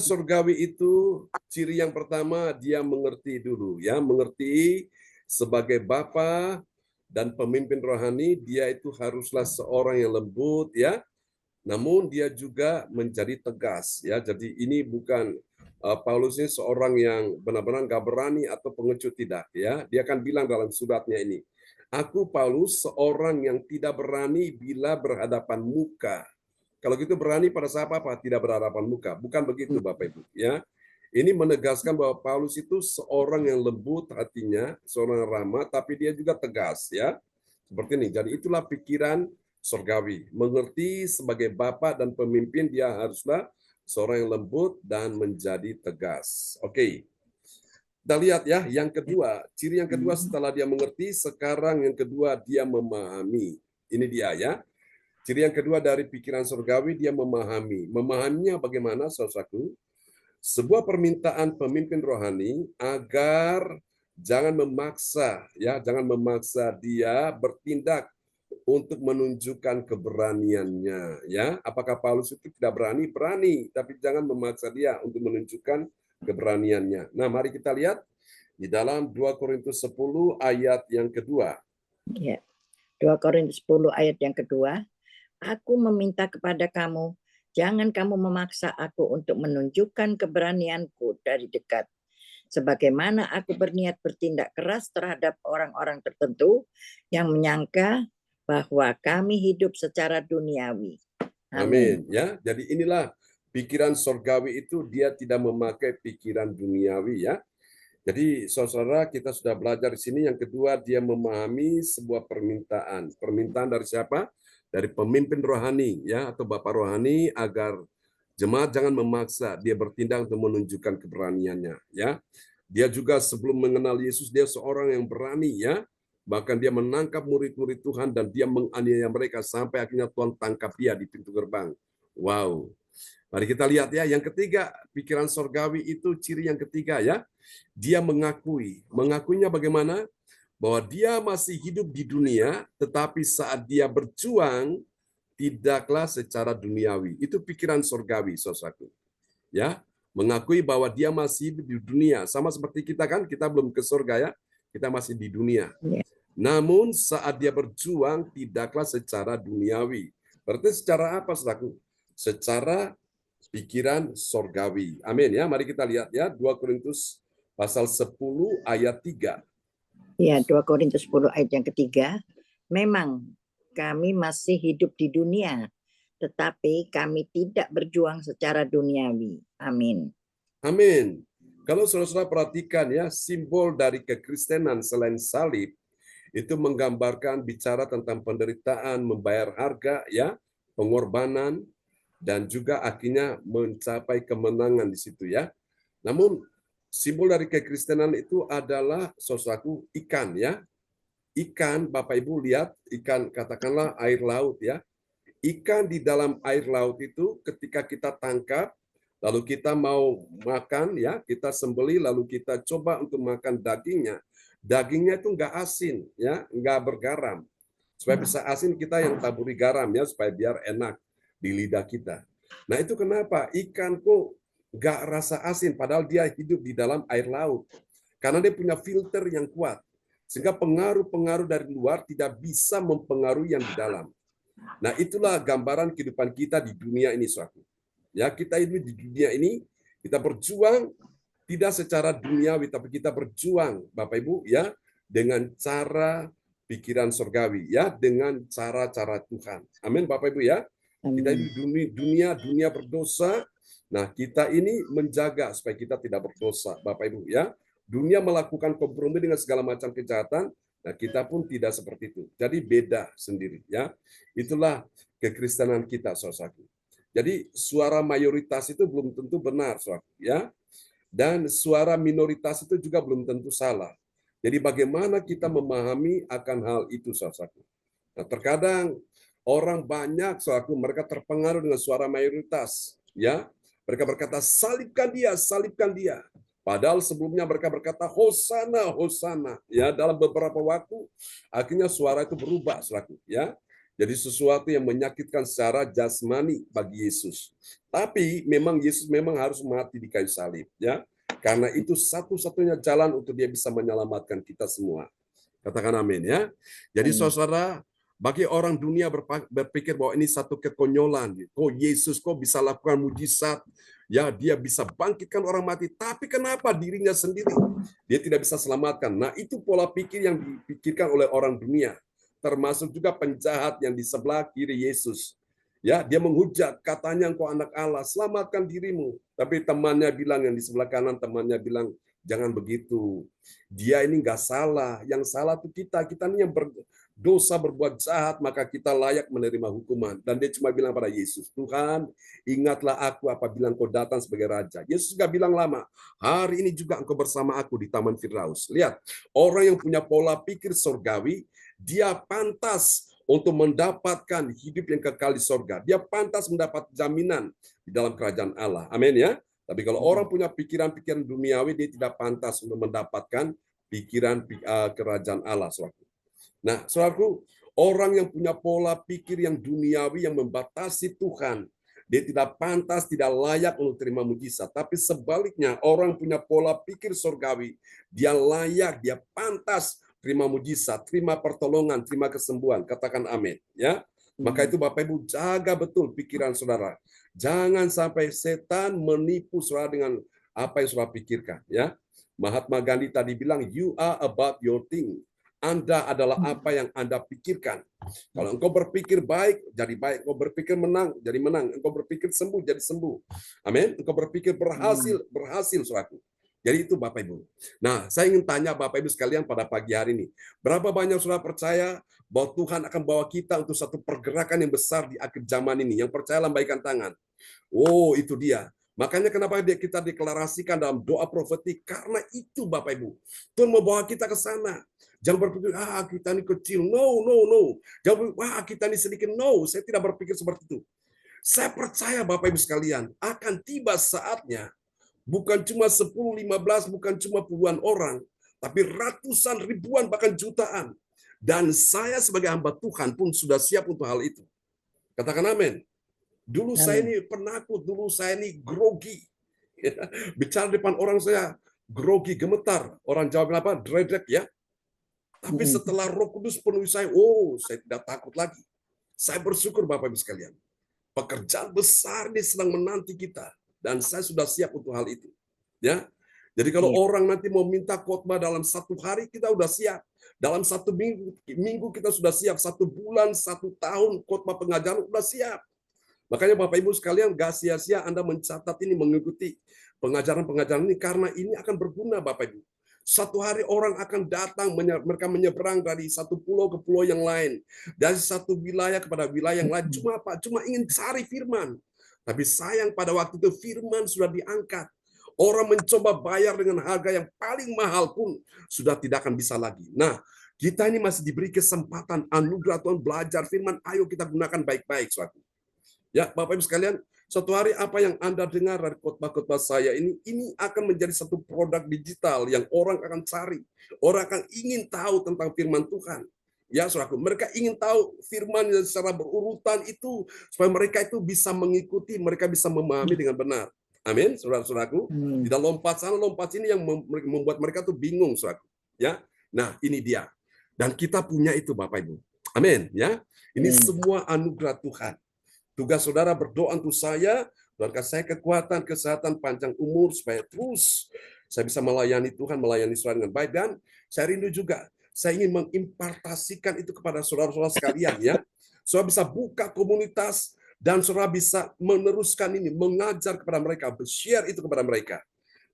Surgawi itu ciri yang pertama dia mengerti dulu ya, mengerti sebagai bapa dan pemimpin rohani dia itu haruslah seorang yang lembut ya, namun dia juga menjadi tegas ya. Jadi ini bukan Paulus ini seorang yang benar-benar nggak berani atau pengecut, tidak ya. Dia akan bilang dalam suratnya ini, aku Paulus seorang yang tidak berani bila berhadapan muka. Kalau gitu berani pada saat apa? Tidak berhadapan muka. Bukan begitu Bapak Ibu ya. Ini menegaskan bahwa Paulus itu seorang yang lembut hatinya, seorang yang ramah, tapi dia juga tegas ya. Seperti ini. Jadi itulah pikiran surgawi. Mengerti sebagai bapak dan pemimpin dia haruslah seorang yang lembut dan menjadi tegas. Oke. Kita lihat ya, yang kedua, ciri yang kedua setelah dia mengerti, sekarang yang kedua dia memahami. Ini dia ya. Ciri yang kedua dari pikiran surgawi, dia memahami. Memahaminya bagaimana, saudaraku? Sebuah permintaan pemimpin rohani agar jangan memaksa, ya, jangan memaksa dia bertindak untuk menunjukkan keberaniannya, ya. Apakah Paulus itu tidak berani? Berani, tapi jangan memaksa dia untuk menunjukkan keberaniannya. Nah, mari kita lihat di dalam 2 Korintus 10 ayat yang kedua. Ya. 2 Korintus 10 ayat yang kedua. Aku meminta kepada kamu, jangan kamu memaksa aku untuk menunjukkan keberanianku dari dekat. Sebagaimana aku berniat bertindak keras terhadap orang-orang tertentu yang menyangka bahwa kami hidup secara duniawi. Amin. Ya, jadi inilah pikiran surgawi itu, dia tidak memakai pikiran duniawi ya. Jadi saudara, kita sudah belajar di sini. Yang kedua, dia memahami sebuah permintaan. Permintaan dari siapa? Dari pemimpin rohani ya, atau bapak rohani, agar jemaat jangan memaksa dia bertindak untuk menunjukkan keberaniannya ya. Dia juga sebelum mengenal Yesus dia seorang yang berani ya. Bahkan dia menangkap murid-murid Tuhan dan dia menganiaya mereka sampai akhirnya Tuhan tangkap dia di pintu gerbang. Wow. Mari kita lihat ya, yang ketiga, pikiran surgawi itu ciri yang ketiga ya. Dia mengakui. Mengakuinya bagaimana? Bahwa dia masih hidup di dunia, tetapi saat dia berjuang, tidaklah secara duniawi. Itu pikiran surgawi, saudaraku. Ya, mengakui bahwa dia masih hidup di dunia. Sama seperti kita kan, kita belum ke surga ya, kita masih di dunia. Namun saat dia berjuang, tidaklah secara duniawi. Berarti secara apa, saudaraku? Secara pikiran surgawi. Amin ya. Mari kita lihat ya, 2 Korintus pasal 10 ayat 3. Ya, 2 Korintus 10 ayat yang ketiga. Memang kami masih hidup di dunia, tetapi kami tidak berjuang secara duniawi. Amin. Amin. Kalau saudara-saudara perhatikan ya, simbol dari kekristenan selain salib itu menggambarkan bicara tentang penderitaan, membayar harga ya, pengorbanan, dan juga akhirnya mencapai kemenangan di situ ya. Namun simbol dari kekristenan itu adalah saudaraku ikan ya. Ikan, Bapak Ibu lihat, ikan katakanlah air laut ya. Ikan di dalam air laut itu ketika kita tangkap, lalu kita mau makan ya, kita sembeli lalu kita coba untuk makan dagingnya. Dagingnya itu nggak asin ya, nggak bergaram. Supaya bisa asin kita yang taburi garam ya, supaya biar enak di lidah kita. Nah itu kenapa ikan kok nggak rasa asin padahal dia hidup di dalam air laut. Karena dia punya filter yang kuat. Sehingga pengaruh-pengaruh dari luar tidak bisa mempengaruhi yang di dalam. Nah, itulah gambaran kehidupan kita di dunia ini, suatu. Ya, kita hidup di dunia ini, kita berjuang tidak secara duniawi, tapi kita berjuang, Bapak Ibu, ya, dengan cara pikiran surgawi, ya, dengan cara-cara Tuhan. Amin, Bapak Ibu, ya. Kita hidup di dunia berdosa. Nah, kita ini menjaga supaya kita tidak berdosa, Bapak Ibu, ya. Dunia melakukan kompromi dengan segala macam kejahatan, nah kita pun tidak seperti itu. Jadi beda sendiri, ya. Itulah kekristenan kita, saudaraku. Jadi suara mayoritas itu belum tentu benar, saudaraku, ya. Dan suara minoritas itu juga belum tentu salah. Jadi bagaimana kita memahami akan hal itu, saudaraku. Nah, terkadang orang banyak, saudaraku, mereka terpengaruh dengan suara mayoritas, ya. Mereka berkata, salibkan dia, salibkan dia. Padahal sebelumnya mereka berkata, Hosana, Hosana. Ya, dalam beberapa waktu, akhirnya suara itu berubah, saudaraku. Ya. Jadi sesuatu yang menyakitkan secara jasmani bagi Yesus. Tapi memang Yesus memang harus mati di kayu salib, ya. Karena itu satu-satunya jalan untuk dia bisa menyelamatkan kita semua. Katakan amin, ya. Jadi Amin. saudara, bagi orang dunia berpikir bahwa ini satu kekonyolan. Kok Yesus kok bisa lakukan mujizat? Ya, dia bisa bangkitkan orang mati. Tapi kenapa dirinya sendiri dia tidak bisa selamatkan? Nah, itu pola pikir yang dipikirkan oleh orang dunia. Termasuk juga penjahat yang di sebelah kiri Yesus. Ya, dia menghujat, katanya engkau anak Allah, selamatkan dirimu. Tapi temannya bilang, yang di sebelah kanan temannya bilang, jangan begitu. Dia ini nggak salah. Yang salah itu kita. Kita ini yang berdosa, berbuat jahat, maka kita layak menerima hukuman. Dan dia cuma bilang pada Yesus, Tuhan, ingatlah aku apabila engkau datang sebagai raja. Yesus nggak bilang lama. Hari ini juga engkau bersama aku di Taman Firdaus. Lihat, orang yang punya pola pikir surgawi, dia pantas untuk mendapatkan hidup yang kekal di sorga. Dia pantas mendapat jaminan di dalam kerajaan Allah. Amin, ya. Tapi kalau orang punya pikiran-pikiran duniawi, dia tidak pantas untuk mendapatkan pikiran kerajaan Allah, saudaraku. Nah, saudaraku, orang yang punya pola pikir yang duniawi yang membatasi Tuhan, dia tidak pantas, tidak layak untuk terima mujizat. Tapi sebaliknya, orang punya pola pikir surgawi, dia layak, dia pantas terima mujizat, terima pertolongan, terima kesembuhan. Katakan amin, ya. Maka itu Bapak Ibu jaga betul pikiran saudara. Jangan sampai setan menipu saudara dengan apa yang saudara pikirkan, ya. Mahatma Gandhi tadi bilang, you are about your thing. Anda adalah apa yang Anda pikirkan. Kalau engkau berpikir baik, jadi baik. Engkau berpikir menang, jadi menang. Engkau berpikir sembuh, jadi sembuh. Amin. Engkau berpikir berhasil, berhasil, saudaraku. Jadi itu Bapak Ibu. Nah, saya ingin tanya Bapak Ibu sekalian pada pagi hari ini. Berapa banyak saudara percaya bahwa Tuhan akan bawa kita untuk satu pergerakan yang besar di akhir zaman ini? Yang percaya lambaikan tangan. Oh, itu dia. Makanya kenapa kita deklarasikan dalam doa profetik? Karena itu Bapak Ibu. Tuhan mau bawa kita ke sana. Jangan berpikir, kita ini kecil. No, no, no. Jangan berpikir, kita ini sedikit. No, saya tidak berpikir seperti itu. Saya percaya Bapak Ibu sekalian, akan tiba saatnya bukan cuma 10, 15, bukan cuma puluhan orang, tapi ratusan, ribuan, bahkan jutaan. Dan saya sebagai hamba Tuhan pun sudah siap untuk hal itu. Katakan amin. Dulu saya ini penakut, dulu saya ini grogi. Bicara depan orang saya grogi, gemetar. Orang Jawa bilang apa? Dredek, ya. Tapi setelah Roh Kudus penuhi saya tidak takut lagi. Saya bersyukur Bapak Ibu sekalian. Pekerjaan besar ini sedang menanti kita. Dan saya sudah siap untuk hal itu. Ya, jadi kalau orang nanti mau minta khotbah dalam 1 hari, kita sudah siap. Dalam 1 minggu kita sudah siap. 1 bulan, 1 tahun khotbah pengajaran sudah siap. Makanya Bapak Ibu sekalian, gak sia-sia Anda mencatat ini, mengikuti pengajaran-pengajaran ini, karena ini akan berguna Bapak Ibu. 1 hari orang akan datang, mereka menyeberang dari satu pulau ke pulau yang lain, dari satu wilayah kepada wilayah yang lain. Cuma apa? Cuma ingin cari firman. Tapi sayang pada waktu itu firman sudah diangkat. Orang mencoba bayar dengan harga yang paling mahal pun sudah tidak akan bisa lagi. Nah, kita ini masih diberi kesempatan anugerah Tuhan belajar firman. Ayo kita gunakan baik-baik, suatu. Ya, Bapak Ibu sekalian, suatu hari apa yang Anda dengar dari khotbah-khotbah saya ini akan menjadi satu produk digital yang orang akan cari. Orang akan ingin tahu tentang firman Tuhan. Ya, saudaraku, mereka ingin tahu firman secara berurutan itu supaya mereka itu bisa mengikuti, mereka bisa memahami dengan benar. Amin, saudara-saudaraku. Tidak lompat sana, lompat sini yang membuat mereka tuh bingung, saudaraku. Ya, nah ini dia. Dan kita punya itu, Bapak Ibu. Amin, ya. Ini semua anugerah Tuhan. Tugas saudara berdoa untuk saya, Tuhan kasih saya kekuatan, kesehatan, panjang umur supaya terus saya bisa melayani Tuhan, melayani saudara dengan baik. Dan saya rindu juga, saya ingin mengimpartasikan itu kepada saudara-saudara sekalian, ya. Saudara bisa buka komunitas dan saudara bisa meneruskan ini, mengajar kepada mereka, share itu kepada mereka.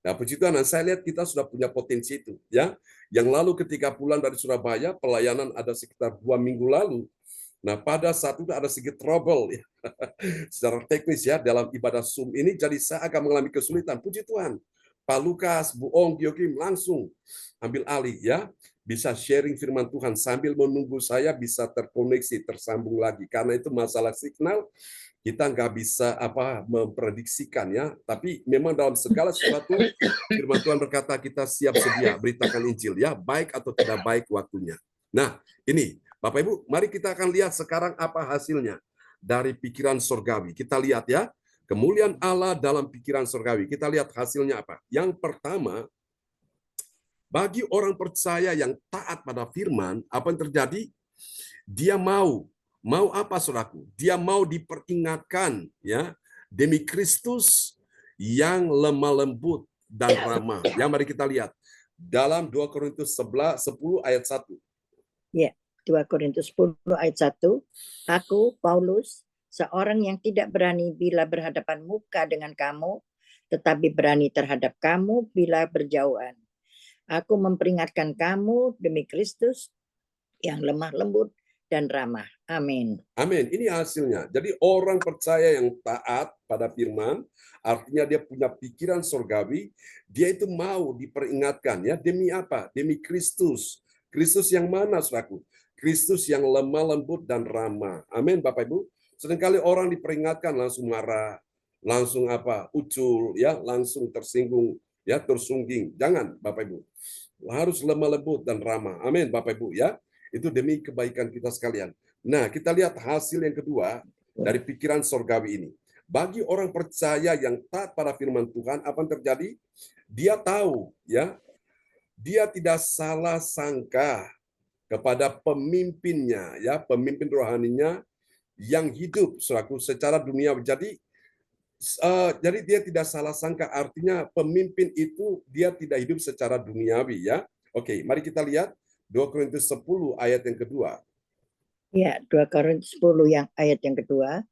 Nah, puji Tuhan, saya lihat kita sudah punya potensi itu, ya. Yang lalu ketika pulang dari Surabaya, pelayanan ada sekitar 2 minggu lalu. Nah, pada saat itu ada sedikit trouble, ya. Secara teknis, ya, dalam ibadah Zoom ini, jadi saya akan mengalami kesulitan. Puji Tuhan, Pak Lukas, Bu Ong, Giokim langsung ambil alih, ya, bisa sharing firman Tuhan sambil menunggu saya bisa terkoneksi, tersambung lagi. Karena itu masalah signal, kita nggak bisa memprediksikan, ya. Tapi memang dalam segala sesuatu, firman Tuhan berkata kita siap sedia beritakan Injil, ya, baik atau tidak baik waktunya. Nah, ini Bapak Ibu, mari kita akan lihat sekarang apa hasilnya dari pikiran surgawi. Kita lihat ya, kemuliaan Allah dalam pikiran surgawi. Kita lihat hasilnya apa. Yang pertama, bagi orang percaya yang taat pada firman, apa yang terjadi? Dia mau apa saudaraku? Dia mau diperingatkan ya demi Kristus yang lemah lembut dan ramah. Ya, mari kita lihat dalam 2 Korintus 10 ayat 1. Ya, 2 Korintus 10 ayat 1. Aku, Paulus, seorang yang tidak berani bila berhadapan muka dengan kamu, tetapi berani terhadap kamu bila berjauhan. Aku memperingatkan kamu demi Kristus yang lemah lembut dan ramah. Amin. Amin. Ini hasilnya. Jadi orang percaya yang taat pada firman, artinya dia punya pikiran surgawi, dia itu mau diperingatkan ya demi apa? Demi Kristus. Kristus yang mana, saudaraku? Kristus yang lemah lembut dan ramah. Amin, Bapak Ibu. Seringkali orang diperingatkan langsung marah, langsung apa? Ucul ya, langsung tersinggung ya, tersungging. Jangan, Bapak Ibu. Harus lemah lembut dan ramah. Amin, Bapak Ibu ya. Itu demi kebaikan kita sekalian. Nah, kita lihat hasil yang kedua dari pikiran surgawi ini. Bagi orang percaya yang taat pada firman Tuhan, apa yang terjadi? Dia tahu, ya, dia tidak salah sangka kepada pemimpinnya, ya, pemimpin rohaninya yang hidup selaku secara dunia. Jadi dia tidak salah sangka, artinya pemimpin itu dia tidak hidup secara duniawi, ya. Oke, mari kita lihat 2 Korintus 10 ayat yang kedua. Ya, 2 Korintus 10 yang ayat yang kedua.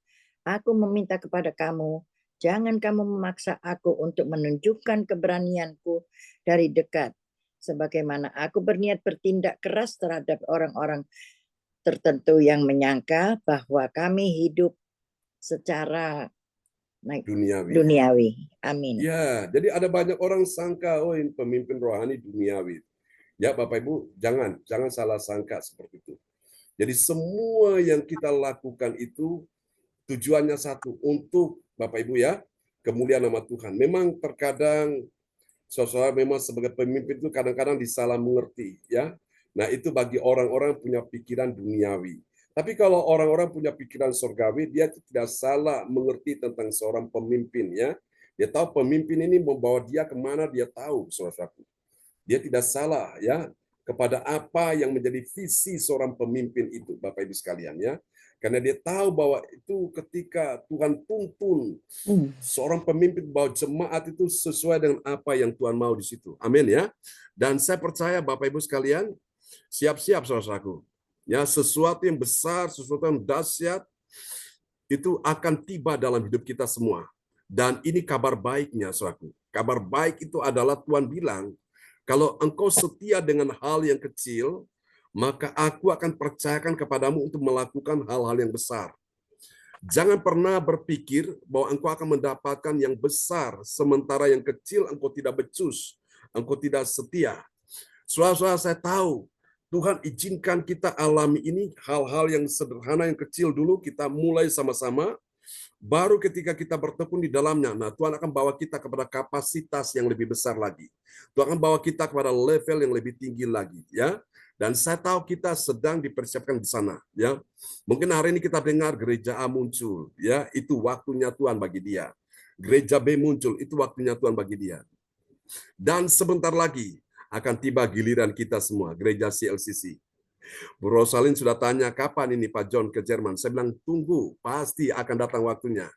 Aku meminta kepada kamu, jangan kamu memaksa aku untuk menunjukkan keberanianku dari dekat. Sebagaimana aku berniat bertindak keras terhadap orang-orang tertentu yang menyangka bahwa kami hidup secara duniawi. Amin. Ya, jadi ada banyak orang sangka, oh ini pemimpin rohani duniawi. Ya, Bapak Ibu, jangan salah sangka seperti itu. Jadi semua yang kita lakukan itu tujuannya satu, untuk Bapak Ibu ya, kemuliaan nama Tuhan. Memang terkadang saudara memang sebagai pemimpin itu kadang-kadang disalah mengerti ya. Nah, itu bagi orang-orang punya pikiran duniawi. Tapi kalau orang-orang punya pikiran surgawi, dia tidak salah mengerti tentang seorang pemimpin ya. Dia tahu pemimpin ini membawa dia kemana, dia tahu, saudaraku. Dia tidak salah ya kepada apa yang menjadi visi seorang pemimpin itu, Bapak Ibu sekalian ya. Karena dia tahu bahwa itu ketika Tuhan tuntun seorang pemimpin bahwa jemaat itu sesuai dengan apa yang Tuhan mau di situ. Amin ya. Dan saya percaya Bapak Ibu sekalian, siap-siap saudaraku. Ya, sesuatu yang besar, sesuatu yang dahsyat itu akan tiba dalam hidup kita semua. Dan ini kabar baiknya, saudaraku. Kabar baik itu adalah Tuhan bilang, kalau engkau setia dengan hal yang kecil, maka aku akan percayakan kepadamu untuk melakukan hal-hal yang besar. Jangan pernah berpikir bahwa engkau akan mendapatkan yang besar, sementara yang kecil engkau tidak becus, engkau tidak setia. Saudara-saudara, saya tahu Tuhan izinkan kita alami ini, hal-hal yang sederhana, yang kecil dulu, kita mulai sama-sama, baru ketika kita bertekun di dalamnya, nah Tuhan akan bawa kita kepada kapasitas yang lebih besar lagi. Tuhan akan bawa kita kepada level yang lebih tinggi lagi, ya. Dan saya tahu kita sedang dipersiapkan di sana, ya. Mungkin hari ini kita dengar gereja A muncul, ya, itu waktunya Tuhan bagi dia. Gereja B muncul, itu waktunya Tuhan bagi dia. Dan sebentar lagi akan tiba giliran kita semua, gereja CLCC. Bu Rosalin sudah tanya, kapan ini Pak John ke Jerman? Saya bilang, tunggu, pasti akan datang waktunya.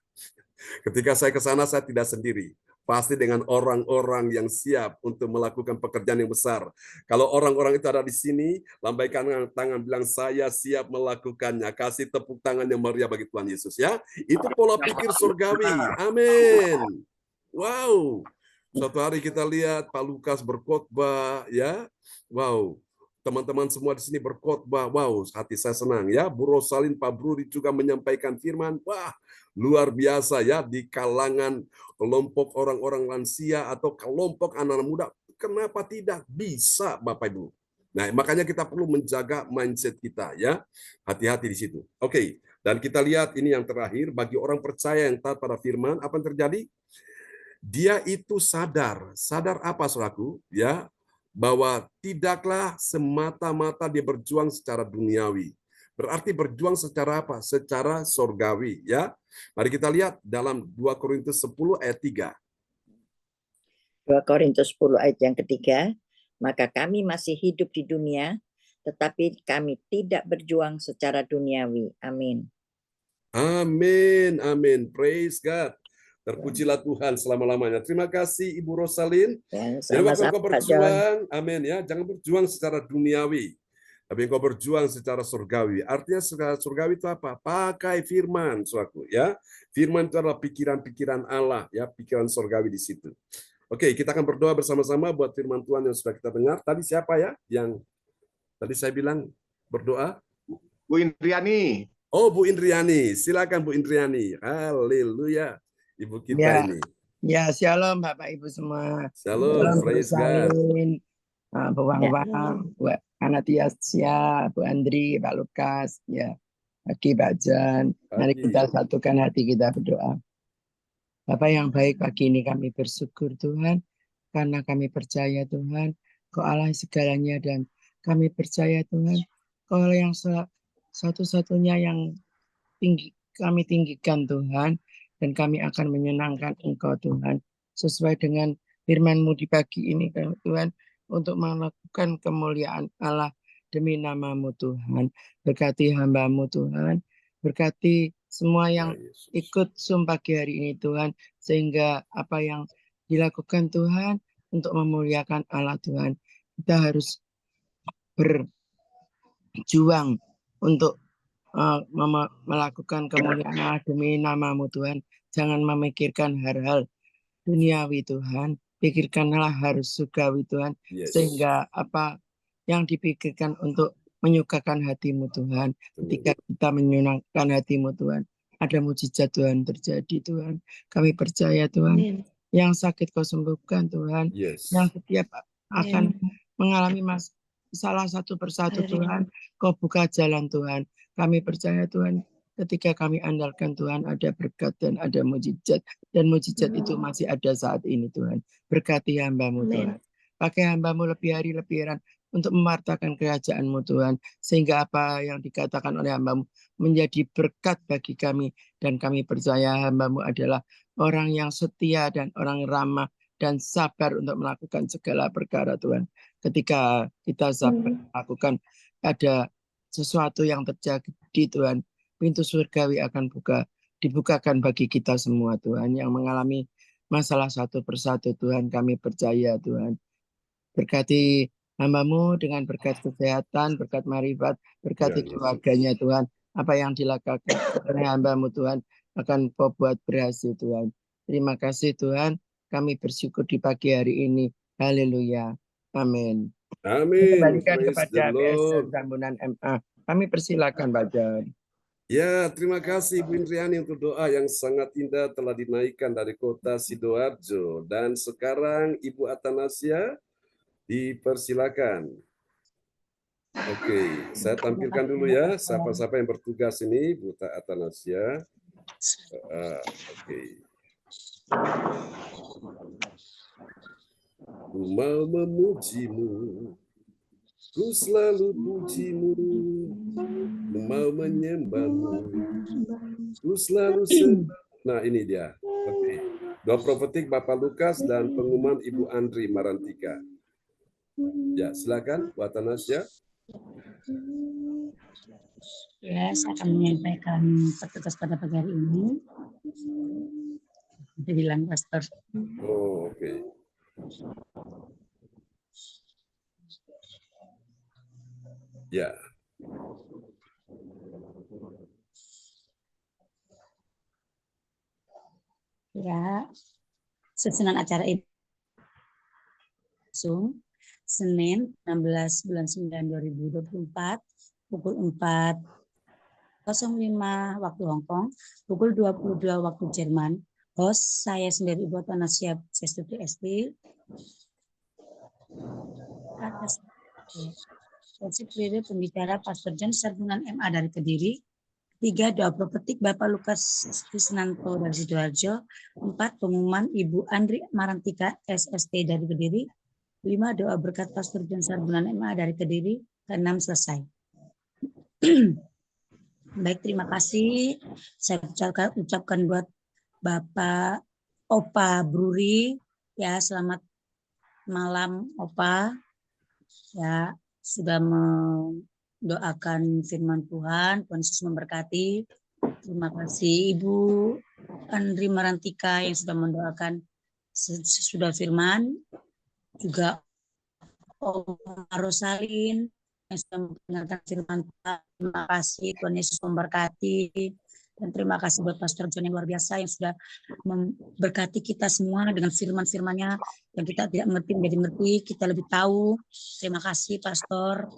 Ketika saya ke sana, saya tidak sendiri. Pasti dengan orang-orang yang siap untuk melakukan pekerjaan yang besar. Kalau orang-orang itu ada di sini, lambaikan tangan, bilang, saya siap melakukannya. Kasih tepuk tangan yang meriah bagi Tuhan Yesus. Ya, itu pola pikir surgawi. Amin. Wow. Suatu hari kita lihat Pak Lukas berkhotbah, ya. Wow. Teman-teman semua di sini berkhotbah. Wow, hati saya senang ya. Bu Rosalin, Pak Bruri juga menyampaikan firman. Wah, luar biasa ya di kalangan kelompok orang-orang lansia atau kelompok anak-anak muda. Kenapa tidak bisa, Bapak Ibu? Nah, makanya kita perlu menjaga mindset kita ya. Hati-hati di situ. Oke, dan kita lihat ini yang terakhir, bagi orang percaya yang taat pada firman, apa yang terjadi? Dia itu sadar apa saudaraku? Ya, bahwa tidaklah semata-mata dia berjuang secara duniawi. Berarti berjuang secara apa? Secara sorgawi, ya. Mari kita lihat dalam 2 Korintus 10 ayat 3. 2 Korintus 10 ayat yang ketiga, maka kami masih hidup di dunia, tetapi kami tidak berjuang secara duniawi. Amin. Amin, amin. Praise God. Terpujilah Tuhan selama-lamanya. Terima kasih Ibu Rosalin. Dan Jadi waktu sama-sama engkau Pak John. berjuang, amin ya, jangan berjuang secara duniawi, tapi engkau berjuang secara surgawi. Artinya secara surgawi itu apa? Pakai firman, suatu ya. Firman itu adalah pikiran-pikiran Allah, ya, pikiran surgawi di situ. Oke, kita akan berdoa bersama-sama buat firman Tuhan yang sudah kita dengar. Tadi siapa ya yang tadi saya bilang berdoa? Bu Indriani. Oh, Bu Indriani. Silakan Bu Indriani. Haleluya. Ibu kita Ya, ini. ya, shalom Bapak Ibu semua. Shalom, Shalom Bu praise God. Salin, Bu Wang, Bu Anatiasya, Bu Andri, Pak Lukas, ya, pagi Pak Jan. Mari Pagi. kita satukan hati kita berdoa. Bapak yang baik, pagi ini kami bersyukur Tuhan, karena kami percaya Tuhan, Kau Allah segalanya, dan kami percaya Tuhan, Kau Allah yang satu-satunya yang kami tinggikan Tuhan, dan kami akan menyenangkan Engkau Tuhan, sesuai dengan firman-Mu di pagi ini Tuhan, untuk melakukan kemuliaan Allah demi nama-Mu Tuhan. Berkati hamba-Mu Tuhan, berkati semua yang ikut Zoom pagi hari ini Tuhan, sehingga apa yang dilakukan Tuhan untuk memuliakan Allah Tuhan, kita harus berjuang untuk melakukan kemuliaan Allah demi nama-Mu Tuhan. Jangan memikirkan hal-hal duniawi Tuhan, pikirkanlah harus surgawi Tuhan, sehingga apa yang dipikirkan untuk menyukakan hati-Mu Tuhan. Ketika kita menyenangkan hati-Mu Tuhan, ada mujizat Tuhan terjadi Tuhan. Kami percaya Tuhan, yang sakit Kau sembuhkan Tuhan, yang setiap akan mengalami salah satu persatu Tuhan, Kau buka jalan Tuhan. Kami percaya Tuhan, ketika kami andalkan Tuhan, ada berkat dan ada mujizat. Dan mujizat itu masih ada saat ini Tuhan. Berkati hamba-Mu Tuhan. Pakai hamba-Mu lebih hari lebihan untuk mewartakan kerajaan-Mu Tuhan. Sehingga apa yang dikatakan oleh hamba-Mu menjadi berkat bagi kami. Dan kami percaya hamba-Mu adalah orang yang setia dan orang ramah dan sabar untuk melakukan segala perkara Tuhan. Ketika kita sabar melakukan, ada sesuatu yang terjadi Tuhan, pintu surgawi akan dibukakan bagi kita semua Tuhan, yang mengalami masalah satu persatu Tuhan. Kami percaya Tuhan, berkati hamba-Mu dengan berkat kesehatan, berkat marifat, berkati keluarganya Tuhan. Apa yang dilakukan oleh hamba-Mu Tuhan akan Kau buat berhasil Tuhan. Terima kasih Tuhan, kami bersyukur di pagi hari ini. Haleluya. Amin. Amin. Kembalikan kepada PSN Sambunan MA. Kami persilakan Pak Jan. Ya, terima kasih Bu Indriani untuk doa yang sangat indah telah dinaikkan dari kota Sidoarjo. Dan sekarang Ibu Atanasia dipersilakan. Oke, saya tampilkan dulu ya siapa-siapa yang bertugas ini, Bu Atanasia. Oke. Ku mau memuji-Mu, ku selalu puji-Mu, ku mau menyembah-Mu, ku selalu Nah, ini dia. Oke. Doa profetik Bapak Lukas dan pengumuman Ibu Andri Marantika. Ya, silakan Bu Atanasia. Ya, saya akan menyampaikan petugas pada pagi hari ini. Dibilang pastor. Oh, oke. Ya. Ya, susunan acara ini Senin 16 bulan 9 2024 pukul 4.05 waktu Hongkong, pukul 22 waktu Jerman. Host saya sendiri Ibu Atanasia Sestuti ST. Atas pembicara Pastor John Sarbunan MA dari Kediri. 3. Doa profetik Bapak Lukas Krisnanto dari Sidoarjo. 4. Pengumuman Ibu Andri Marantika SST dari Kediri. 5. Doa berkat Pastor John Sarbunan MA dari Kediri. 6. Selesai. Baik, terima kasih. Saya ucapkan buat Bapak Opa Bruri, ya selamat malam Opa, ya sudah mendoakan firman Tuhan, Tuhan Yesus memberkati. Terima kasih Ibu Andri Marantika yang sudah mendoakan sesudah firman, juga Om Rosalin yang sudah mendengarkan firman Tuhan. Terima kasih, Tuhan Yesus memberkati. Dan terima kasih buat Pastor John yang luar biasa yang sudah memberkati kita semua dengan firman-firmannya yang kita tidak mengerti menjadi mengerti, kita lebih tahu. Terima kasih Pastor.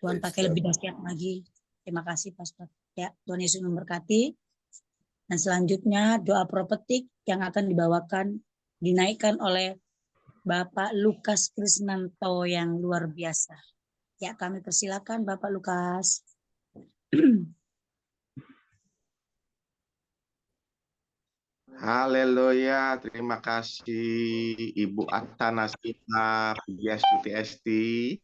Tuhan pakai lebih dahsyat lagi. Terima kasih Pastor. Ya, Tuhan Yesus memberkati. Dan selanjutnya doa prophetik yang akan dibawakan, dinaikkan oleh Bapak Lukas Krisnanto yang luar biasa. Ya, kami persilakan Bapak Lukas. Haleluya, terima kasih Ibu Atanasita Pujiastuti Esti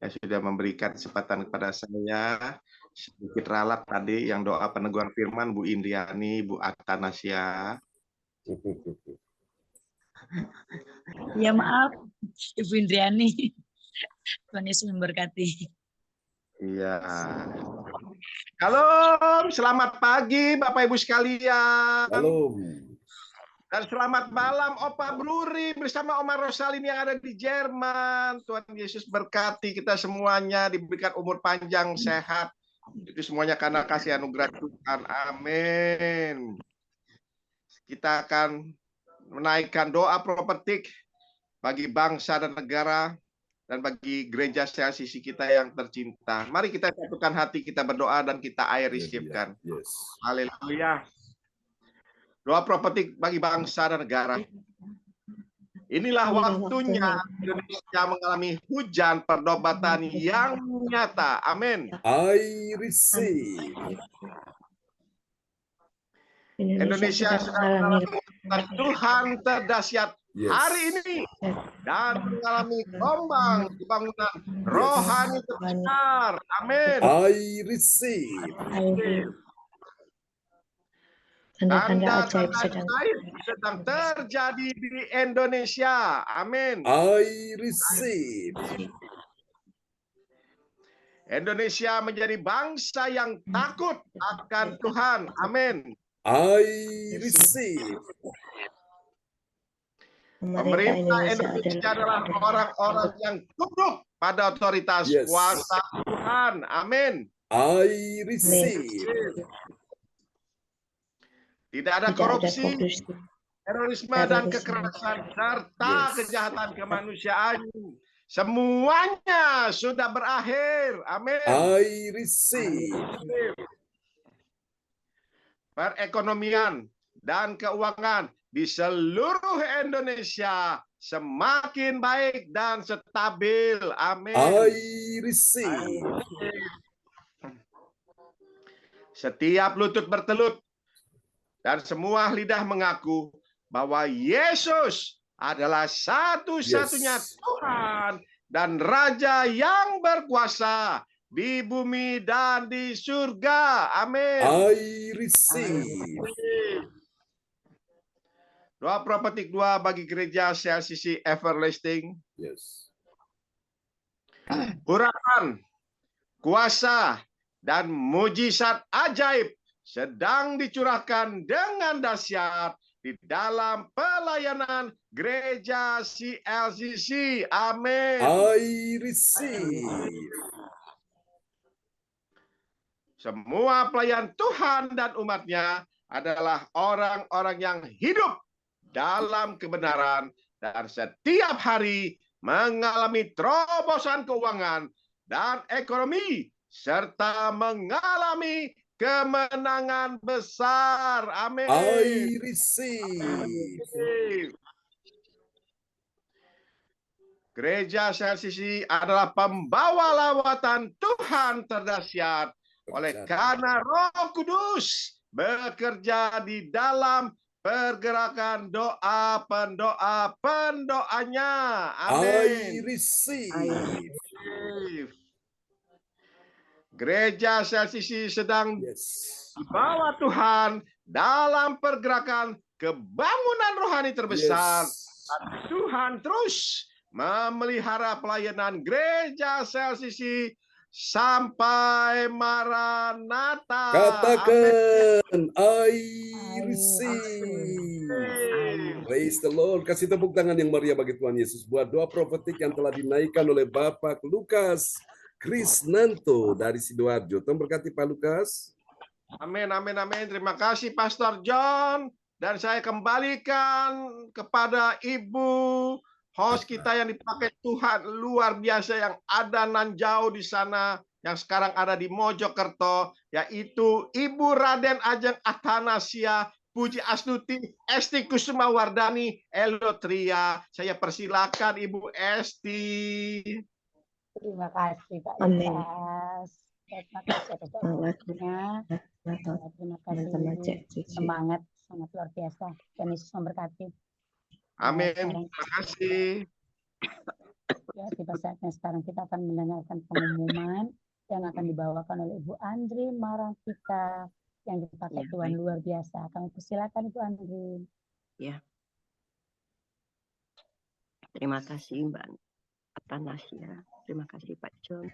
yang sudah memberikan kesempatan kepada saya. Sedikit ralat tadi yang doa peneguhan firman Bu Indriani, Bu Atanasia. Ya maaf, Ibu Indriani. Tuhan Yesus memberkati. Iya. Halo, selamat pagi Bapak Ibu sekalian. Halo. Dan selamat malam Opa Bruri bersama Oma Rosalin yang ada di Jerman. Tuhan Yesus berkati kita semuanya, diberikan umur panjang, sehat. Itu semuanya karena kasih anugerah Tuhan. Amin. Kita akan menaikkan doa prophetik bagi bangsa dan negara dan bagi gereja CLCC kita yang tercinta. Mari kita satukan hati, kita berdoa dan kita receive-kan. Yes. Haleluya. Doa prophetik bagi bangsa dan negara. Inilah waktunya Indonesia mengalami hujan perdobatan yang nyata. Amin. I receive. Indonesia sedang mengalami mujizat Tuhan terdahsyat hari ini dan mengalami gelombang pembangunan rohani terbesar. Amin. I receive. Tanda-tanda Tanda-tanda sedang terjadi di Indonesia. Amin. I receive. Indonesia menjadi bangsa yang takut akan Tuhan. Amin. I receive. Pemerintah Indonesia adalah orang-orang yang tunduk pada otoritas kuasa Tuhan. Amin. I receive. Tidak ada korupsi, terorisme, dan kekerasan, serta kejahatan kemanusiaan. Semuanya sudah berakhir. Amin. I receive. Perekonomian dan keuangan di seluruh Indonesia semakin baik dan stabil. Amin. I receive. Setiap lutut bertelut dan semua lidah mengaku bahwa Yesus adalah satu-satunya Tuhan dan Raja yang berkuasa di bumi dan di surga. Amin. I receive. Doa prophetik 2 bagi gereja CLCC Everlasting. Yes. Urapan, kuasa, dan mujizat ajaib sedang dicurahkan dengan dahsyat di dalam pelayanan gereja CLCC. Amin. I receive. Semua pelayan Tuhan dan umatnya adalah orang-orang yang hidup dalam kebenaran dan setiap hari mengalami terobosan keuangan dan ekonomi serta mengalami kemenangan besar. Amin. I receive. Gereja CLCC adalah pembawa lawatan Tuhan terdahsyat oleh karena Roh Kudus bekerja di dalam pergerakan doa pendoanya. Amin. I receive. Gereja CLCC sedang Yes. dibawa Tuhan dalam pergerakan kebangunan rohani terbesar. Yes. Tuhan terus memelihara pelayanan gereja CLCC sampai Maranatha. Katakan, I I receive. Amin. Praise the Lord. Kasih tepuk tangan yang meriah bagi Tuhan Yesus buat doa profetik yang telah dinaikkan oleh Bapak Lukas Krisnanto dari Sidoarjo. Tuhan berkati Pak Lukas. Amin, amin, amin. Terima kasih Pastor John. Dan saya kembalikan kepada Ibu host kita yang dipakai Tuhan luar biasa yang ada nan jauh di sana, yang sekarang ada di Mojokerto, yaitu Ibu Raden Ajeng Athanasia Puji Astuti Esti Kusuma Wardani Elotria. Saya persilakan Ibu Esti. Terima kasih Pak Amin. Lukas. Terima kasih atas doanya. Terima kasih, semangat sangat luar biasa. Tuhan Yesus memberkati. Amin. Sekarang, Terima kasih. ya, tiba saatnya sekarang kita akan mendengarkan pengumuman yang akan dibawakan oleh Ibu Andri Marantika yang dipakai Ya, Tuhan baik. luar biasa. Kami persilakan Ibu Andri. Ya. Terima kasih Mbak Athanasia. Terima kasih Pak John.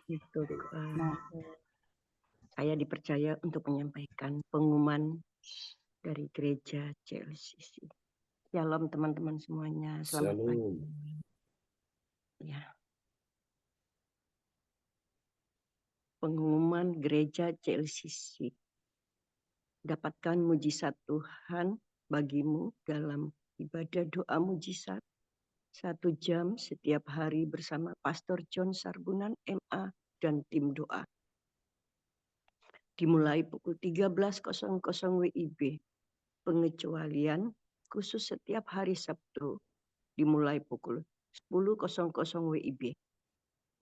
Untuk saya dipercaya untuk menyampaikan pengumuman dari gereja CLCC. Shalom teman-teman semuanya. Selamat pagi. Shalom. Ya. Pengumuman gereja CLCC. Dapatkan mujizat Tuhan bagimu dalam ibadah doa mujizat 1 jam setiap hari bersama Pastor John Sarbunan MA dan tim doa. Dimulai pukul 13.00 WIB. Pengecualian khusus setiap hari Sabtu dimulai pukul 10.00 WIB.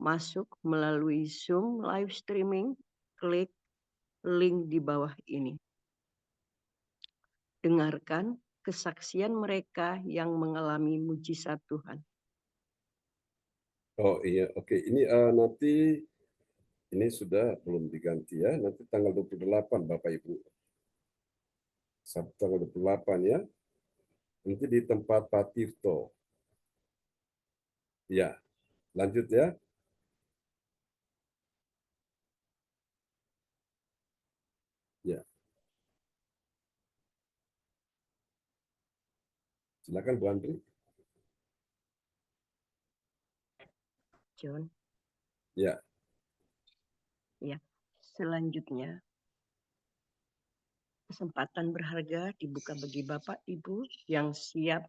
Masuk melalui Zoom live streaming, klik link di bawah ini. Dengarkan kesaksian mereka yang mengalami mujizat Tuhan. Oh iya, oke. Ini nanti ini sudah belum diganti ya. Nanti tanggal 28 Bapak Ibu. Sabtu tanggal 28 ya. Nanti di tempat Pak Tirto. Ya, lanjut ya. Ya. Silakan Bu Andri. John. Ya. Ya. Selanjutnya, kesempatan berharga dibuka bagi Bapak Ibu yang siap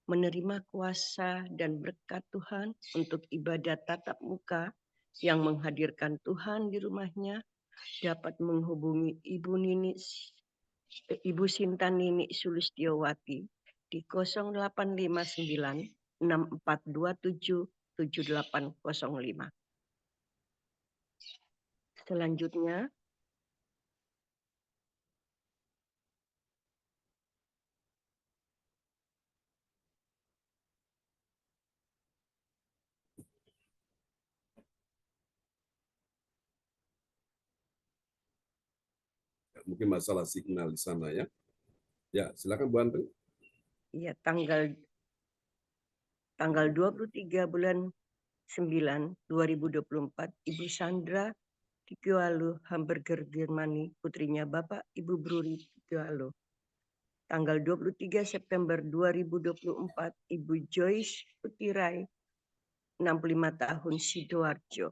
menerima kuasa dan berkat Tuhan untuk ibadah tatap muka yang menghadirkan Tuhan di rumahnya, dapat menghubungi Ibu Sinta Nini Sulistiowati di 0859 6427 7805. Selanjutnya, Mungkin masalah signal di sana ya. Ya, silakan Bu Andri. ya, tanggal 23 bulan 9 2024, Ibu Sandra Tikiwalu Hamburger Germany, putrinya Bapak Ibu Bruri Tikiwalu. Tanggal 23 September 2024, Ibu Joyce Utirai, 65 tahun, Sidoarjo.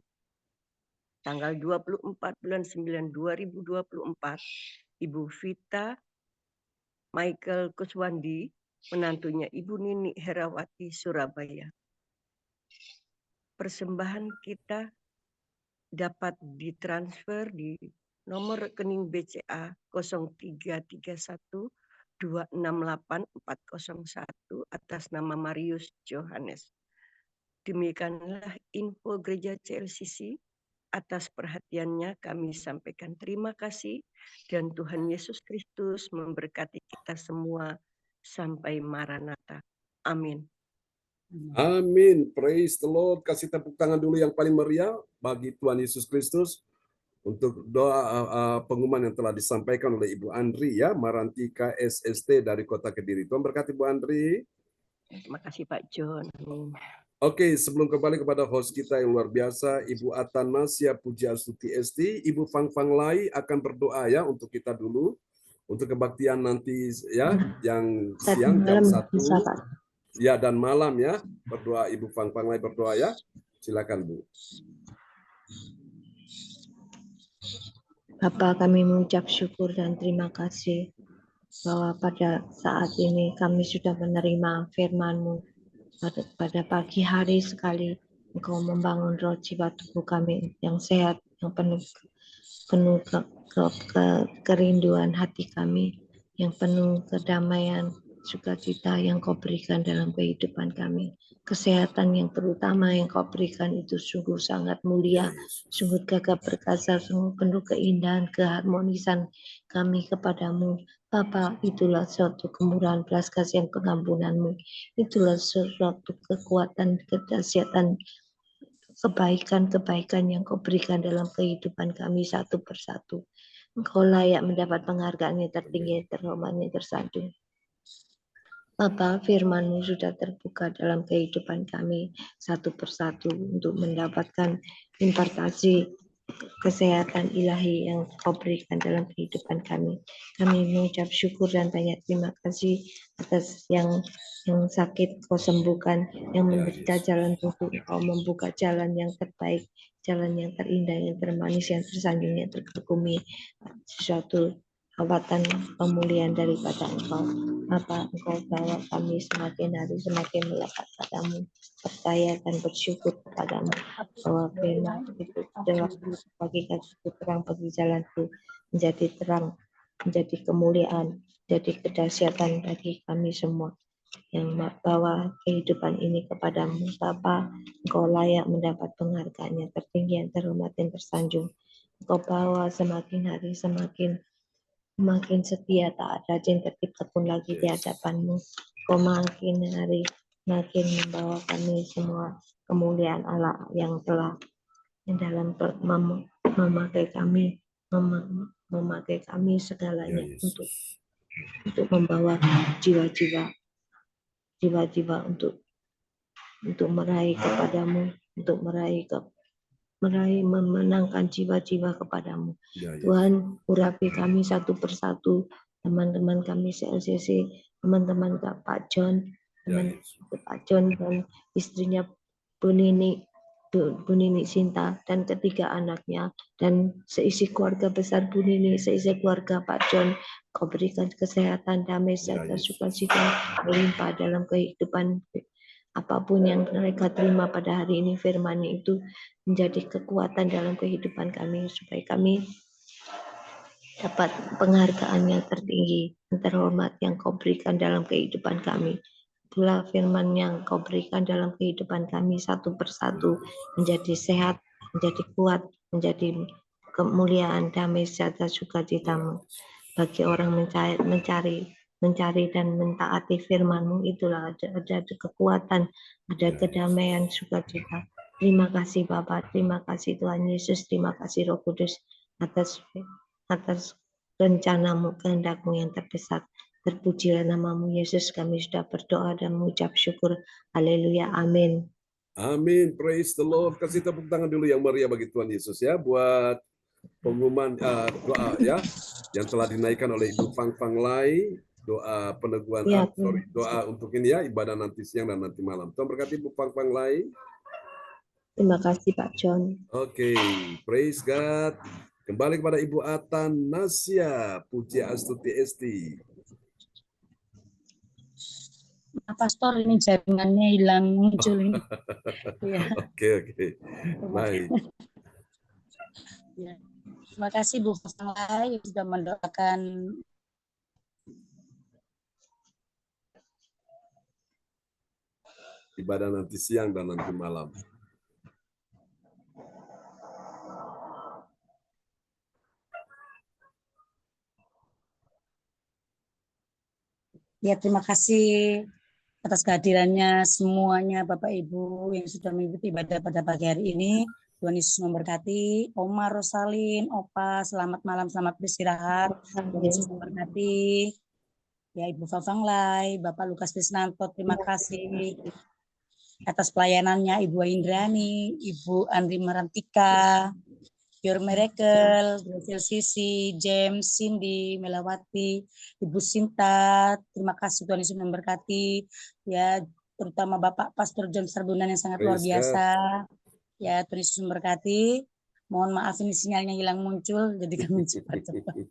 Tanggal 24 bulan 9 2024, Ibu Vita Michael Kuswandi, menantunya Ibu Nini Herawati, Surabaya. Persembahan kita dapat ditransfer di nomor rekening BCA 0331 268 401 atas nama Marius Johannes. Demikianlah info Gereja CLCC. Atas perhatiannya kami sampaikan terima kasih dan Tuhan Yesus Kristus memberkati kita semua sampai Maranatha. Amin. Amin. Praise the Lord. Kasih tepuk tangan dulu yang paling meriah bagi Tuhan Yesus Kristus. untuk doa pengumuman yang telah disampaikan oleh Ibu Andri ya, Marantika SST dari Kota Kediri. Tuhan berkati Bu Andri. Terima kasih Pak John. Oke, sebelum kembali kepada host kita yang luar biasa, Ibu Atanasya Pujiastuti Esti, Ibu Fang Fang Lai akan berdoa ya untuk kita dulu, untuk kebaktian nanti ya, yang siang jam 1 ya dan malam ya, berdoa Ibu Fang Fang Lai berdoa ya, silakan Bu. Bapa, kami mengucap syukur dan terima kasih bahwa pada saat ini kami sudah menerima firman-Mu. Pada pagi hari sekali Engkau membangun roh jiwa tubuh kami yang sehat, yang penuh kerinduan hati kami, yang penuh kedamaian, sukacita yang Kau berikan dalam kehidupan kami. Kesehatan yang terutama yang Kau berikan itu sungguh sangat mulia, sungguh gagah perkasa, sungguh penuh keindahan, keharmonisan kami kepadamu. Bapa, itulah suatu kemurahan, belas kasihan, pengampunan-Mu. Itulah suatu kekuatan, kedahsyatan, kebaikan-kebaikan yang Kau berikan dalam kehidupan kami satu persatu. Engkau layak mendapat penghargaan yang tertinggi, terhormat, yang tersanjung. Bapa, firman-Mu sudah terbuka dalam kehidupan kami satu persatu untuk mendapatkan impartasi kesehatan ilahi yang Kau berikan dalam kehidupan kami. Kami mengucap syukur dan banyak terima kasih atas yang sakit Kau sembuhkan, yang menderita jalan tunggu Kau membuka jalan yang terbaik, jalan yang terindah, yang termanis, yang tersanjung, yang terkagumi, sesuatu lawatan pemulihan daripada Engkau. Apa Engkau bawa kami semakin hari semakin melekat padamu, percaya dan bersyukur kepadamu bahwa firman itu adalah bagi kakiku terang, bagi jalanku menjadi terang, menjadi kemuliaan, menjadi kedahsyatan bagi kami semua yang bawa kehidupan ini kepadamu. Bapa, Engkau layak mendapat penghargaan yang tertinggi, yang terhormat, yang tersanjung. Engkau bawa semakin hari semakin setia, tak ada yang tertib tekun lagi di hadapan-Mu. Kau makin hari makin membawa kami semua kemuliaan Allah yang telah dalam memakai kami segalanya untuk membawa jiwa-jiwa untuk meraih kepadamu, untuk memenangkan jiwa-jiwa kepadamu. Tuhan, urapi kami satu persatu, teman-teman kami CLCC, teman-teman Pak John, Pak John dan istrinya Bu Nini Sinta dan ketiga anaknya dan seisi keluarga besar Bu Nini, seisi keluarga Pak John. Kau berikan kesehatan, damai, sejahtera, sukacita melimpah dalam kehidupan. Apapun yang mereka terima pada hari ini, firman-Nya itu menjadi kekuatan dalam kehidupan kami, supaya kami dapat penghargaan yang tertinggi, yang terhormat yang Kau berikan dalam kehidupan kami. Itulah firman yang Kau berikan dalam kehidupan kami satu persatu, menjadi sehat, menjadi kuat, menjadi kemuliaan, damai, sejahtera, sukacita-Mu. Bagi orang mencari dan mentaati firman-Mu, itulah ada kekuatan, ada kedamaian, sukacita. Terima kasih Bapa, terima kasih Tuhan Yesus, terima kasih Roh Kudus atas rencana-Mu, kehendak-Mu yang terbesar. Terpujilah nama-Mu Yesus, kami sudah berdoa dan mengucap syukur. Haleluya, amin. Amin, praise the Lord. Kasih tepuk tangan dulu yang meriah bagi Tuhan Yesus ya, buat pengumuman doa ya yang telah dinaikkan oleh Ibu Fang Fang Lai, doa peneguhan, doa untuk ini ya, ibadah nanti siang dan nanti malam. Tuhan berkati Ibu Fang Fang Lai. Terima kasih Pak John. Oke, praise God. Kembali kepada Ibu Atanasya Pujiastuti Esti. Pastor, ini jaringannya hilang muncul ini. Ya. Oke. Baik. Ya. Terima kasih Bu Fang yang sudah mendoakan Ibadah nanti siang dan nanti malam. Ya, terima kasih atas kehadirannya semuanya Bapak Ibu yang sudah mengikuti ibadah pada pagi hari ini. Tuhan Yesus memberkati. Oma Rosalin, Opa, selamat malam, selamat beristirahat. Tuhan Yesus memberkati. Ya, Ibu Fafang Lai, Bapak Lukas Krisnanto, terima kasih atas pelayanannya. Ibu Indrani, Ibu Andri Marantika, Your Miracle, Graciel Sisi, James, Cindy, Melawati, Ibu Sinta, terima kasih, Tuhan Yesus memberkati. Ya, terutama Bapak Pastor John Sardunan yang sangat luar biasa. Ya, Tuhan Yesus memberkati. Mohon maaf ini sinyalnya hilang muncul, jadi kami cepat-cepat.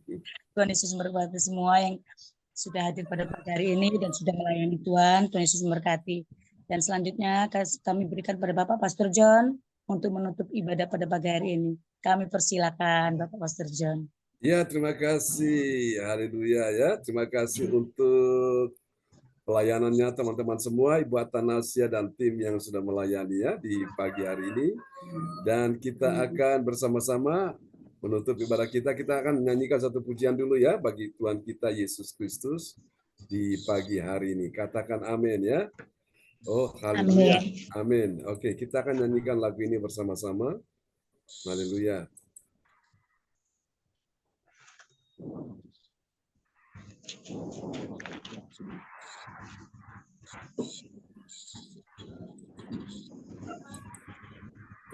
Tuhan Yesus memberkati semua yang sudah hadir pada pagi hari ini dan sudah melayani Tuhan. Tuhan Yesus memberkati. Dan selanjutnya kami berikan pada Bapak Pastor John untuk menutup ibadah pada pagi hari ini. Kami persilakan Bapak Pastor John. Ya, terima kasih. Haleluya ya. Terima kasih untuk pelayanannya teman-teman semua, Ibu Atanasia dan tim yang sudah melayani ya di pagi hari ini. Dan kita akan bersama-sama menutup ibadah kita. Kita akan menyanyikan satu pujian dulu ya bagi Tuhan kita Yesus Kristus di pagi hari ini. Katakan amin ya. Oh, haleluya. Amin. Oke, kita akan nyanyikan lagu ini bersama-sama. Haleluya.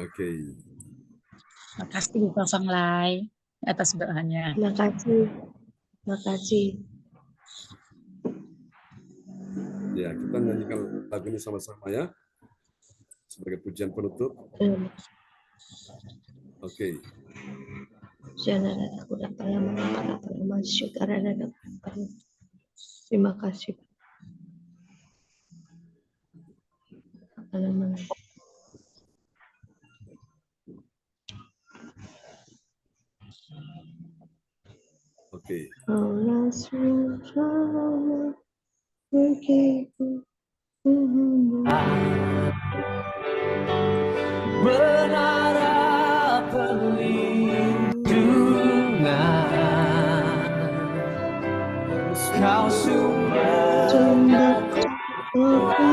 Oke. Terima kasih Bu Fafang Lai atas doanya. Terima kasih. Terima kasih. Ya, kita nyanyikan lagu ini sama-sama ya. Sebagai pujian penutup. Oke. Terima kasih. Oke. Menara perlindungan, Kau sumber kekuatan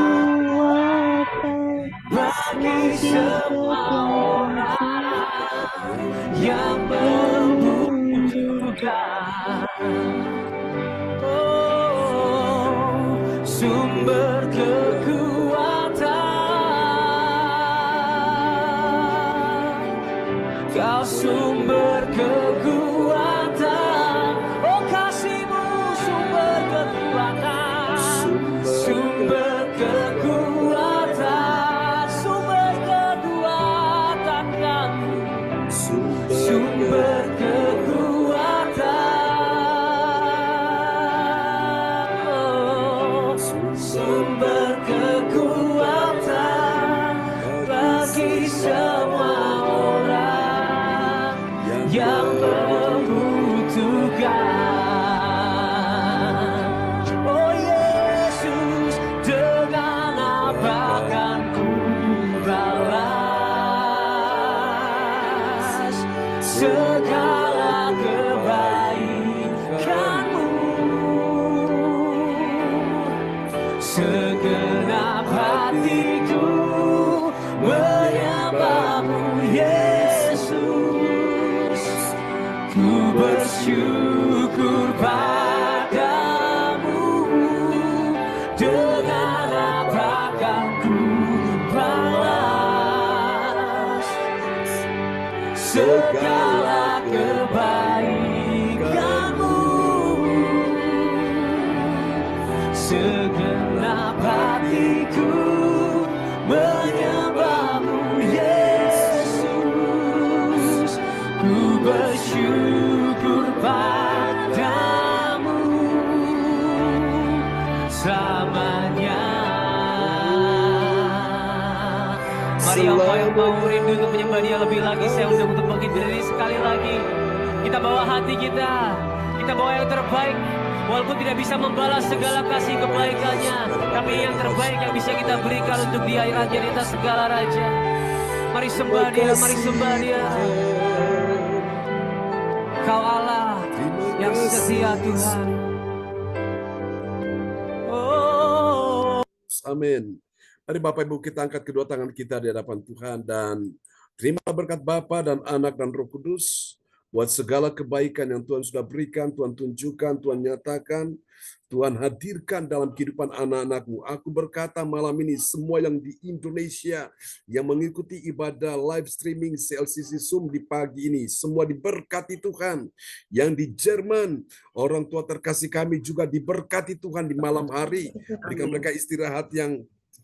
bagi semua orang yang membutuhkan. Oh, sumber kekuatan, Kau sumber kekuatan. Oh, kasih-Mu sumber kekuatan, sumber kekuatan, sumber kekuatan kami, sumber kekuatan, oh, sumber kekuatan bagi semua orang yang membutuhkan. Oh Yesus, dengan apa kan ku balas segala kebaikan-Mu? Segenap hatiku menyembah-Mu Yesus. Ku bersyukur padamu. Dengan apakah ku balas segala kebaikan-Mu? Segenap hatiku menyembah-Mu Yesus. Ku bersyukur padamu selamanya. Mari apa yang mau rindu untuk menyembah Dia lebih lagi, saya undang untuk bangkit berdiri sekali lagi. Kita bawa hati kita bawa yang terbaik. Walaupun tidak bisa membalas segala kasih kebaikannya, tapi yang terbaik yang bisa kita berikan untuk Dia Raja di atas segala raja. Mari sembah Dia, mari sembah Dia. Kau Allah yang setia Tuhan. Oh. Amin. Mari Bapak Ibu kita angkat kedua tangan kita di hadapan Tuhan dan Terima berkat Bapa dan Anak dan Roh Kudus buat segala kebaikan yang Tuhan sudah berikan, Tuhan tunjukkan, Tuhan nyatakan, Tuhan hadirkan dalam kehidupan anak-anak-Mu. Aku berkata malam ini semua yang di Indonesia yang mengikuti ibadah live streaming CLCC Zoom di pagi ini, semua diberkati Tuhan. Yang di Jerman, orang tua terkasih kami juga diberkati Tuhan di malam hari. Berikan mereka istirahat yang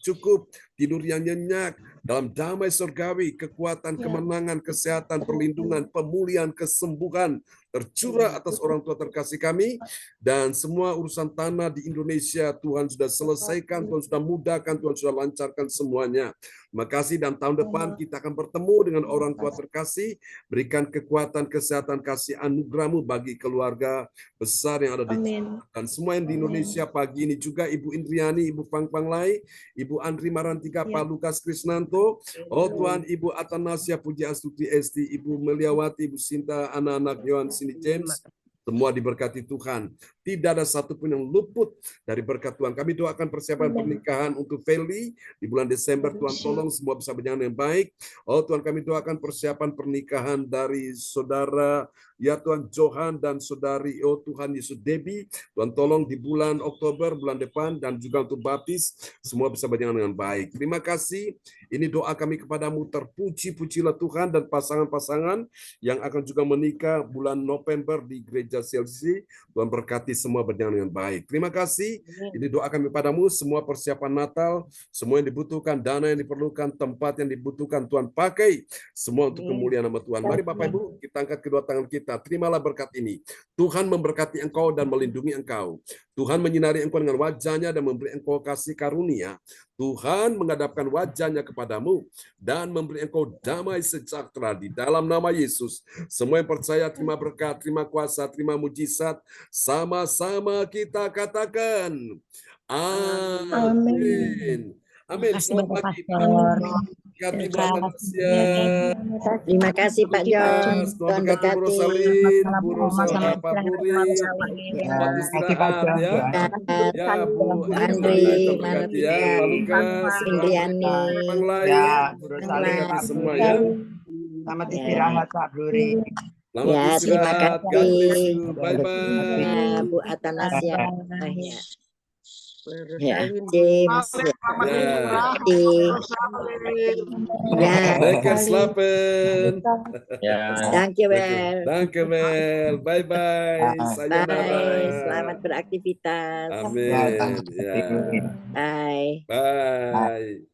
cukup, tidur yang nyenyak, dalam damai surgawi, kekuatan, kemenangan, kesehatan, perlindungan, pemulihan, kesembuhan, tercurah atas orang tua terkasih kami, dan semua urusan tanah di Indonesia Tuhan sudah selesaikan, Tuhan sudah mudahkan, Tuhan sudah lancarkan semuanya. Terima kasih, dan tahun depan kita akan bertemu dengan orang tua terkasih, berikan kekuatan, kesehatan, kasih anugerah-Mu bagi keluarga besar yang ada di Amin. dan semua yang di Indonesia pagi ini juga, Ibu Indriani, Ibu Pang Panglai, Ibu Andri Marantika, Pak Lukas Krisnanto, oh Tuhan, Ibu Atanasia Puji Astuti Esti, Ibu Meliawati, Ibu Sinta, anak-anak Yohan Sini James, semua diberkati Tuhan. Tidak ada satupun yang luput dari berkat Tuhan. Kami doakan persiapan pernikahan untuk Feli di bulan Desember. Tuhan tolong semua bisa berjalan yang baik. Oh Tuhan, kami doakan persiapan pernikahan dari saudara ya Tuhan Johan dan saudari oh Tuhan Yesus Debbie. Tuhan tolong di bulan Oktober, bulan depan, dan juga untuk baptis semua bisa berjalan dengan baik. Terima kasih. Ini doa kami kepadamu, terpuji-pujilah Tuhan, dan pasangan-pasangan yang akan juga menikah bulan November di gereja CLC, Tuhan berkati semua berjalan dengan baik. Terima kasih. Ini doa kami padamu, semua persiapan Natal, semua yang dibutuhkan, dana yang diperlukan, tempat yang dibutuhkan, Tuhan pakai semua untuk kemuliaan nama Tuhan. Mari Bapak Ibu, kita angkat kedua tangan kita. Terimalah berkat ini. Tuhan memberkati engkau dan melindungi engkau. Tuhan menyinari engkau dengan wajahnya dan memberi engkau kasih karunia. Tuhan menghadapkan wajahnya kepadamu dan memberi engkau damai sejahtera di dalam nama Yesus. Semua yang percaya terima berkat, terima kuasa, terima mujizat. Sama-sama kita katakan amin. Amin. Selamat pagi. Berkati Bu Atanasia. Terima kasih Pak John. Tuhan Tuhan berkati Bu berkati. Rosalin, Bu Rosalina, Pak Puri. Selamat istirahat ya. Ya Bu Andri, Tuhan berkati ya. Pak Lukas, Indriani, Panglai, Ya, Bu Tuhan Rosalin. berkati semua ya. Selamat istirahat, Pak Bluri. Selamat Ya, terima istirahat. God kasih. bless you. Bye-bye. Ya, Bu Atanasia. Ya. Ya, Rosalin. James. Selamat Ya. istirahat, Ya. Rosalin. Ya, Lekker slapen. Ya. thank you, Well. Danke wel. Bye-bye. Bye. Sayonara. Selamat beraktivitas. Amin. Ya. Bye. Bye.